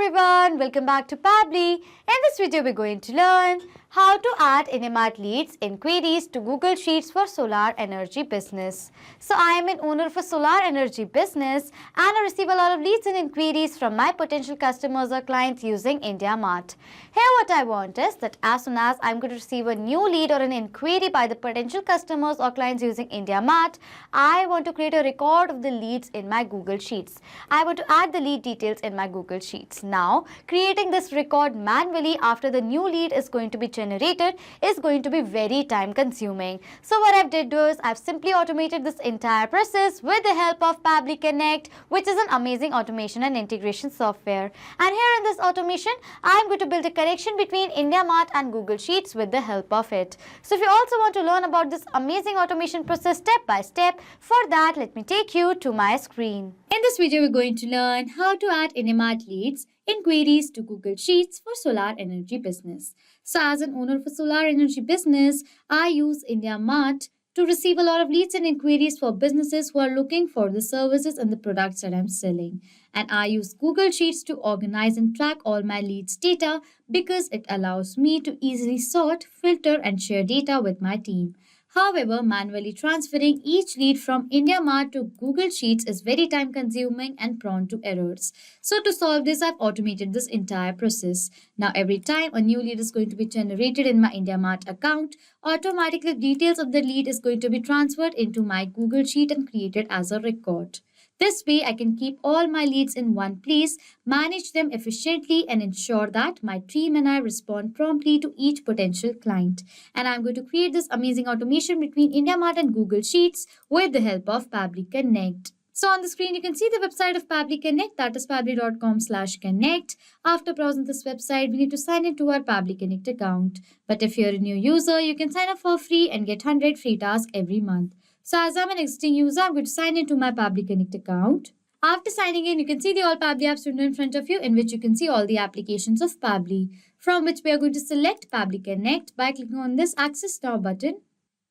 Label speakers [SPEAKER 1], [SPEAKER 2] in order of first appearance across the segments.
[SPEAKER 1] everyone, welcome back to Pabbly. In this video, we're going to learn how to add IndiaMART leads inquiries to Google Sheets for solar energy business. So I am an owner of a solar energy business and I receive a lot of leads and inquiries from my potential customers or clients using IndiaMART. Here what I want is that as soon as I'm going to receive a new lead or an inquiry by the potential customers or clients using IndiaMART, I want to create a record of the leads in my Google Sheets. I want to add the lead details in my Google Sheets. Now, creating this record manually after the new lead is going to be generated is going to be very time consuming. So what I've did is I've simply automated this entire process with the help of Pabbly Connect, which is an amazing automation and integration software. And here in this automation, I'm going to build a connection between IndiaMART and Google Sheets with the help of it. So if you also want to learn about this amazing automation process step by step, for that let me take you to my screen. In this video, we're going to learn how to add IndiaMART leads inquiries to Google Sheets for solar energy business. So as an owner of a solar energy business, I use IndiaMART to receive a lot of leads and inquiries for businesses who are looking for the services and the products that I'm selling. And I use Google Sheets to organize and track all my leads data because it allows me to easily sort, filter and share data with my team. However, manually transferring each lead from IndiaMART to Google Sheets is very time consuming and prone to errors. So to solve this, I've automated this entire process. Now every time a new lead is going to be generated in my IndiaMART account, automatically details of the lead is going to be transferred into my Google Sheet and created as a record. This way, I can keep all my leads in one place, manage them efficiently and ensure that my team and I respond promptly to each potential client. And I'm going to create this amazing automation between IndiaMART and Google Sheets with the help of Pabbly Connect. So on the screen, you can see the website of Pabbly Connect, that is pabbly.com/connect. After browsing this website, we need to sign into our Pabbly Connect account. But if you're a new user, you can sign up for free and get 100 free tasks every month. So as I'm an existing user, I'm going to sign into my Pabbly Connect account. After signing in, you can see the All Pabbly apps window in front of you, in which you can see all the applications of Pabbly, from which we are going to select Pabbly Connect by clicking on this Access Now button.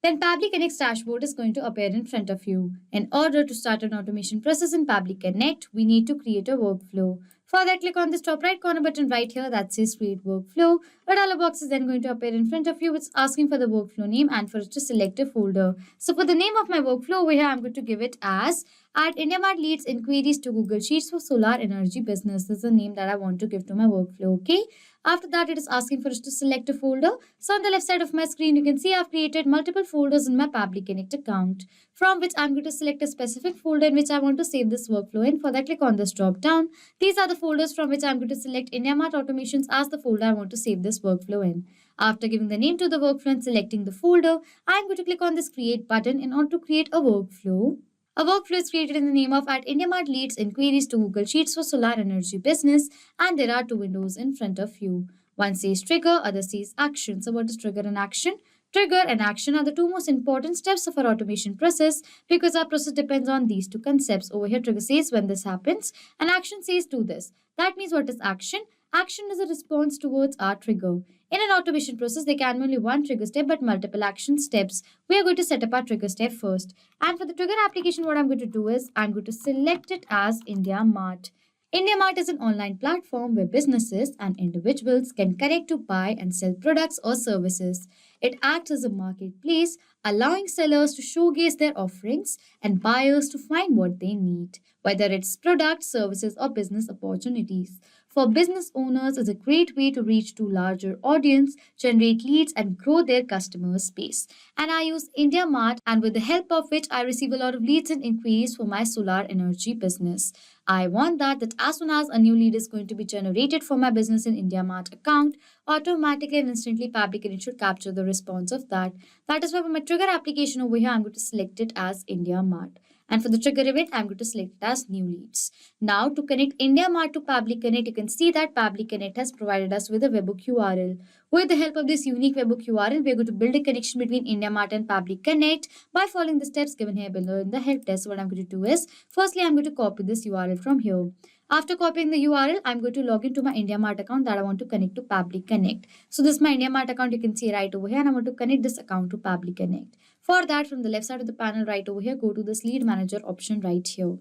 [SPEAKER 1] Then Pabbly Connect's dashboard is going to appear in front of you. In order to start an automation process in Pabbly Connect, we need to create a workflow. For that, click on this top right corner button right here that says Create Workflow. A dialog box is then going to appear in front of you, which is asking for the workflow name and for us to select a folder. So for the name of my workflow over here, I'm going to give it as Add IndiaMART Leads Inquiries to Google Sheets for Solar Energy Business. This is the name that I want to give to my workflow, okay? After that, it is asking for us to select a folder. So on the left side of my screen, you can see I've created multiple folders in my Pabbly Connect account, from which I'm going to select a specific folder in which I want to save this workflow in. For that, click on this drop down. These are the folders from which I'm going to select IndiaMART Automations as the folder I want to save this workflow in. After giving the name to the workflow and selecting the folder, I'm going to click on this Create button in order to create a workflow. A workflow is created in the name of Add IndiaMART Leads Inquiries to Google Sheets for Solar Energy Business, and there are two windows in front of you. One says Trigger, other says Action. So what is Trigger and Action? Trigger and action are the two most important steps of our automation process because our process depends on these two concepts. Over here, trigger says when this happens and action says do this. That means what is action? Action is a response towards our trigger. In an automation process, there can be only one trigger step but multiple action steps. We are going to set up our trigger step first. And for the trigger application, what I'm going to do is I'm going to select it as IndiaMART. IndiaMART is an online platform where businesses and individuals can connect to buy and sell products or services. It acts as a marketplace, allowing sellers to showcase their offerings and buyers to find what they need, whether it's products, services, or business opportunities. For business owners, it's a great way to reach to larger audience, generate leads, and grow their customer base. And I use IndiaMART, and with the help of which I receive a lot of leads and inquiries for my solar energy business. I want that as soon as a new lead is going to be generated for my business in IndiaMART account, automatically and instantly Pabbly Connect should capture the response of that. That is why for my trigger application over here, I'm going to select it as IndiaMART. And for the trigger event, I'm going to select it as new leads. Now to connect IndiaMART to Pabbly Connect, you can see that Pabbly Connect has provided us with a webhook URL. With the help of this unique webhook URL, we are going to build a connection between IndiaMART and Pabbly Connect by following the steps given here below in the help desk. So what I'm going to do is, firstly, I'm going to copy this URL from here. After copying the URL, I'm going to log into my IndiaMART account that I want to connect to Pabbly Connect. So this is my IndiaMART account you can see right over here, and I want to connect this account to Pabbly Connect. For that, from the left side of the panel right over here, go to this lead manager option right here.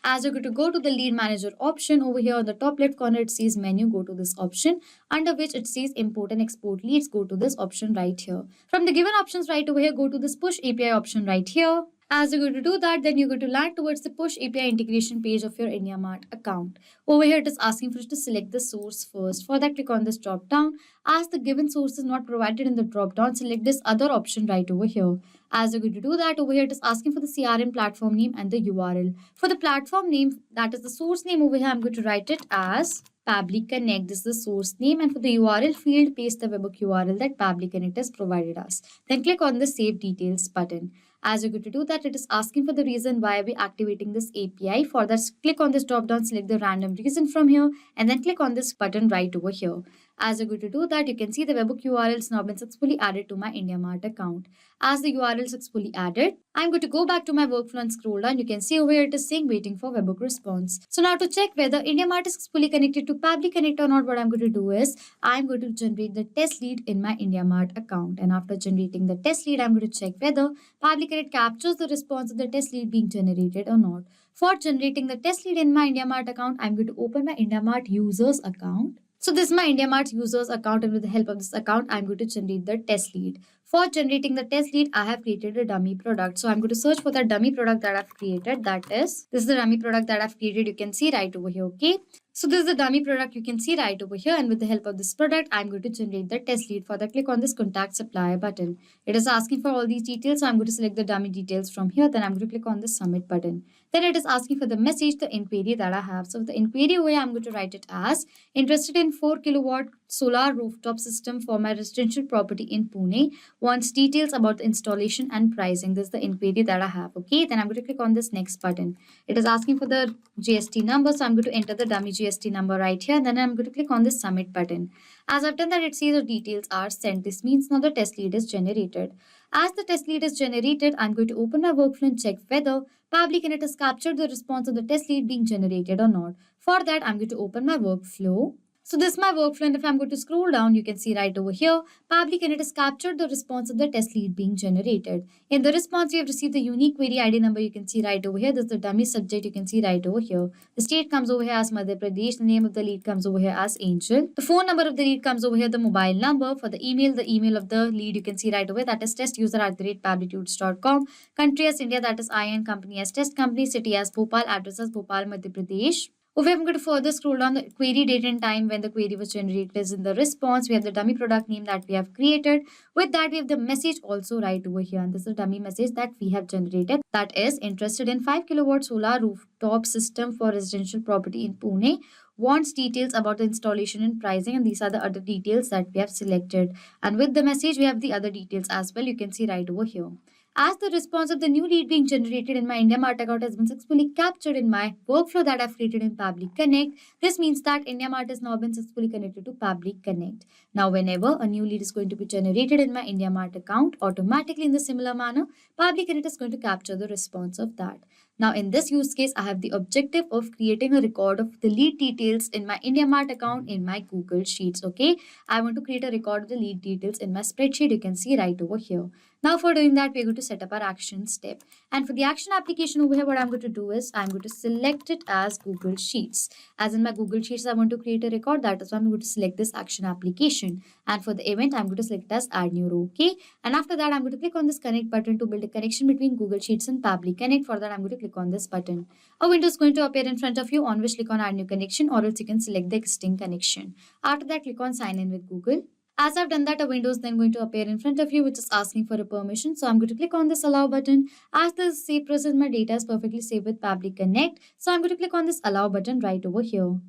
[SPEAKER 1] As you're going to go to the lead manager option over here on the top left corner, it says menu, go to this option, under which it says import and export leads, go to this option right here. From the given options right over here, go to this push API option right here. As you're going to do that, then you're going to land towards the push API integration page of your IndiaMART account. Over here, it is asking for us to select the source first. For that, click on this drop down. As the given source is not provided in the drop down, select this other option right over here. As you're going to do that, over here, it is asking for the CRM platform name and the URL. For the platform name, that is the source name over here, I'm going to write it as Pabbly Connect. This is the source name, and for the URL field, paste the webhook URL that Pabbly Connect has provided us. Then click on the Save Details button. As you're going to do that, it is asking for the reason why we're activating this API. For that, click on this drop down, select the random reason from here, and then click on this button right over here. As you're going to do that, you can see the webhook URL has now been successfully added to my IndiaMART account. As the URL is successfully added, I'm going to go back to my workflow and scroll down. You can see over here it is saying waiting for webhook response. So now to check whether IndiaMART is successfully connected to Pabbly Connect or not, what I'm going to do is I'm going to generate the test lead in my IndiaMART account. And after generating the test lead, I'm going to check whether Pabbly Connect captures the response of the test lead being generated or not. For generating the test lead in my IndiaMART account, I'm going to open my IndiaMART users account. So this is my IndiaMART users account, and with the help of this account, I'm going to generate the test lead. For generating the test lead, I have created a dummy product. So I'm going to search for that dummy product that I've created. This is the dummy product that I've created. You can see right over here, okay? So this is the dummy product you can see right over here, and with the help of this product, I'm going to generate the test lead. For that, click on this contact supplier button. It is asking for all these details, so I'm going to select the dummy details from here. Then I'm going to click on the submit button. Then it is asking for the message, the inquiry that I have. So the inquiry way, I'm going to write it as interested in 4 kilowatt solar rooftop system for my residential property in Pune. Wants details about the installation and pricing. This is the inquiry that I have. Okay, then I'm going to click on this next button. It is asking for the GST number, so I'm going to enter the dummy GST number right here, and then I'm going to click on this submit button. As I've done that, it says the details are sent. This means now the test lead is generated. As the test lead is generated, I'm going to open my workflow and check whether Pabbly Connect has captured the response of the test lead being generated or not. For that, I'm going to open my workflow. So this is my workflow, and if I'm going to scroll down, you can see right over here, Pabbly Connect has captured the response of the test lead being generated. In the response, we have received the unique query ID number. You can see right over here. This is the dummy subject. You can see right over here. The state comes over here as Madhya Pradesh. The name of the lead comes over here as Angel. The phone number of the lead comes over here, the mobile number. For the email of the lead, you can see right over here. That is testuser@pabblytudes.com. Country as India, that is IN. Company as test company. City as Bhopal. Address as Bhopal, Madhya Pradesh. Over here, I'm going to further scroll down. The query date and time when the query was generated is in the response. We have the dummy product name that we have created. With that, we have the message also right over here. And this is a dummy message that we have generated. That is interested in 5 kilowatt solar rooftop system for residential property in Pune. Wants details about the installation and pricing. And these are the other details that we have selected. And with the message, we have the other details as well. You can see right over here. As the response of the new lead being generated in my IndiaMART account has been successfully captured in my workflow that I've created in Pabbly Connect, this means that IndiaMART has now been successfully connected to Pabbly Connect. Now, whenever a new lead is going to be generated in my IndiaMART account, automatically in the similar manner, Pabbly Connect is going to capture the response of that. Now, in this use case, I have the objective of creating a record of the lead details in my IndiaMART account in my Google Sheets. Okay, I want to create a record of the lead details in my spreadsheet. You can see right over here. Now, for doing that, we're going to set up our action step. And for the action application over here, what I'm going to do is I'm going to select it as Google Sheets. As in my Google Sheets, I want to create a record. That is why I'm going to select this action application. And for the event, I'm going to select it as add new row. Okay. And after that, I'm going to click on this connect button to build a connection between Google Sheets and Pabbly Connect. For that, I'm going to click on this button. A window is going to appear in front of you on which click on add new connection, or else you can select the existing connection. After that, click on sign in with Google. As I've done that, a window is then going to appear in front of you, which is asking for a permission. So I'm going to click on this allow button. As this save process, my data is perfectly saved with Pabbly Connect. So I'm going to click on this allow button right over here.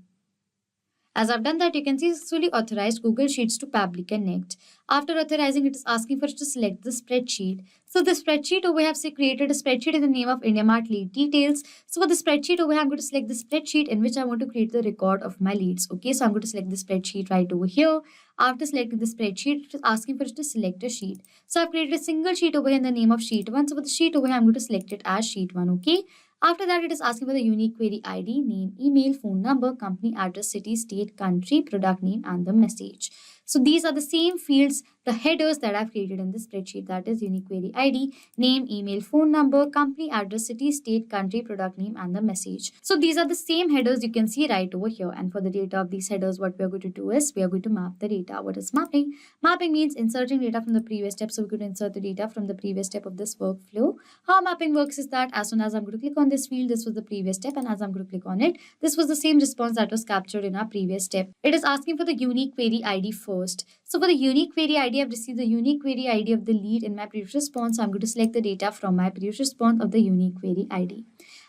[SPEAKER 1] As I've done that, you can see successfully authorized Google Sheets to Pabbly Connect. After authorizing, it is asking for us to select the spreadsheet. So the spreadsheet over here, I've created a spreadsheet in the name of IndiaMART lead details. So for the spreadsheet over here, I'm going to select the spreadsheet in which I want to create the record of my leads. Okay, so I'm going to select the spreadsheet right over here. After selecting the spreadsheet, it is asking for us to select a sheet. So I've created a single sheet over here in the name of sheet 1. So for the sheet over here, I'm going to select it as sheet 1. Okay. After that, it is asking for the unique query ID, name, email, phone number, company address, city, state, country, product name, and the message. So these are the same fields
[SPEAKER 2] the headers that I've created in this spreadsheet, that is unique query ID, name, email, phone number, company address, city, state, country, product name, and the message. So these are the same headers you can see right over here. And for the data of these headers, what we are going to do is we are going to map the data. What is mapping? Mapping means inserting data from the previous step. So we're going to insert the data from the previous step of this workflow. How mapping works is that as soon as I'm going to click on this field, this was the previous step, and as I'm going to click on it, this was the same response that was captured in our previous step. It is asking for the unique query ID first. So for the unique query ID, I've received the unique query ID of the lead in my previous response. So I'm going to select the data from my previous response of the unique query ID.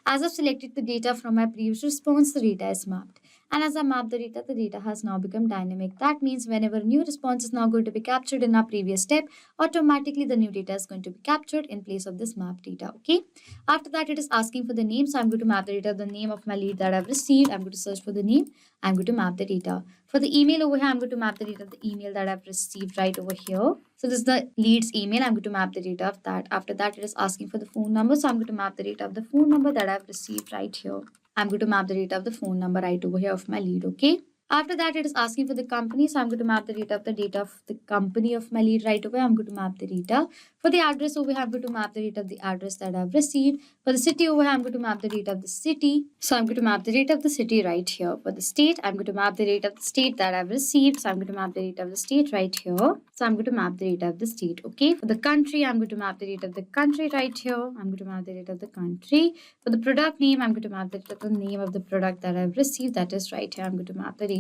[SPEAKER 2] As I've selected the data from my previous response, the data is mapped. And as I map the data has now become dynamic. That means whenever a new response is now going to be captured in our previous step, automatically the new data is going to be captured in place of this map data. Okay. After that, it is asking for the name. So I'm going to map the data, the name of my lead that I've received. I'm going to search for the name. I'm going to map the data. For the email over here, I'm going to map the data of the email that I've received right over here. So this is the lead's email. I'm going to map the data of that. After that, it is asking for the phone number. So I'm going to map the data of the phone number that I've received right here. I'm going to map the data of the phone number right over here of my lead, okay? After that, it is asking for the company. So I'm going to map the data of the company of my lead right away. I'm going to map the data. For the address over here, I'm going to map the data of the address that I've received. For the city over here, I'm going to map the data of the city. So I'm going to map the data of the city right here. For the state, I'm going to map the data of the state that I've received. So I'm going to map the data of the state right here. So I'm going to map the data of the state, okay? For the country, I'm going to map the data of the country right here. I'm going to map the data of the country. For the product name, I'm going to map the data of the name of the product that I've received. That is right here. I'm going to map the data.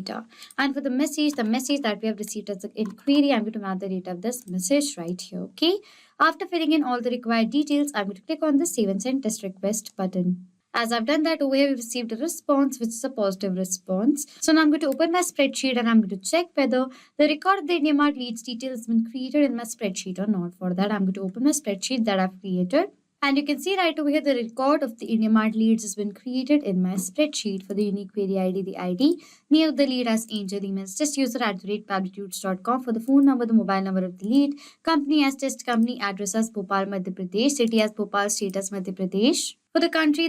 [SPEAKER 2] And for the message that we have received as an inquiry, I'm going to map the data of this message right here, okay? After filling in all the required details, I'm going to click on the Save and Send Test Request button. As I've done that, over here, we've received a response, which is a positive response. So now I'm going to open my spreadsheet and I'm going to check whether the record of the IndiaMART leads detail has been created in my spreadsheet or not. For that, I'm going to open my spreadsheet that I've created. And you can see right over here, the record of the IndiaMART leads has been created in my spreadsheet. For the unique query ID, the ID, name of the lead as Angel, email as testuser@pabblytudes.com. For the phone number, the mobile number of the lead, company as test company, address as Bhopal, Madhya Pradesh, city as Bhopal, state as Madhya Pradesh. For the country,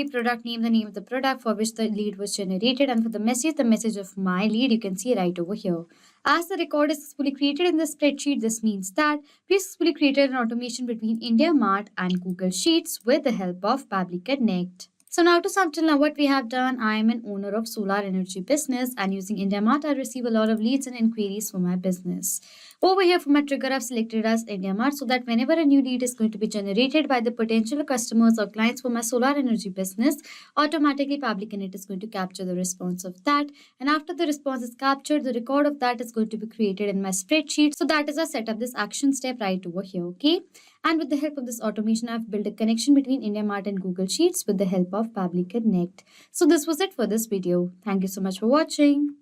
[SPEAKER 2] product name, the name of the product for which the lead was generated. And for the message of my lead, you can see right over here. As the record is successfully created in the spreadsheet, this means that we successfully created an automation between IndiaMART and Google Sheets with the help of Pabbly Connect. So now to sum till now what we have done, I am an owner of solar energy business, and using IndiaMART, I receive a lot of leads and inquiries for my business. Over here for my trigger, I've selected as IndiaMART so that whenever a new lead is going to be generated by the potential customers or clients for my solar energy business, automatically Pabbly Connect is going to capture the response of that. And after the response is captured, the record of that is going to be created in my spreadsheet. So that is a set up this action step right over here, okay? And with the help of this automation, I've built a connection between IndiaMART and Google Sheets with the help of Pabbly Connect. So this was it for this video. Thank you so much for watching.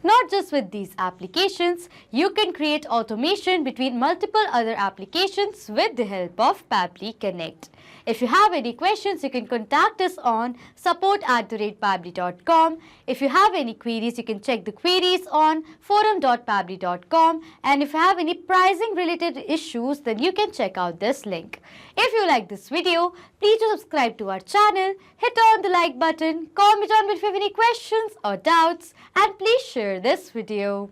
[SPEAKER 1] Not just with these applications, you can create automation between multiple other applications with the help of Pabbly Connect. If you have any questions, you can contact us on support@pabbly.com. If you have any queries, you can check the queries on forum.pabbly.com. And if you have any pricing related issues, then you can check out this link. If you like this video, please do subscribe to our channel, hit on the like button, comment on if you have any questions or doubts, and please share this video.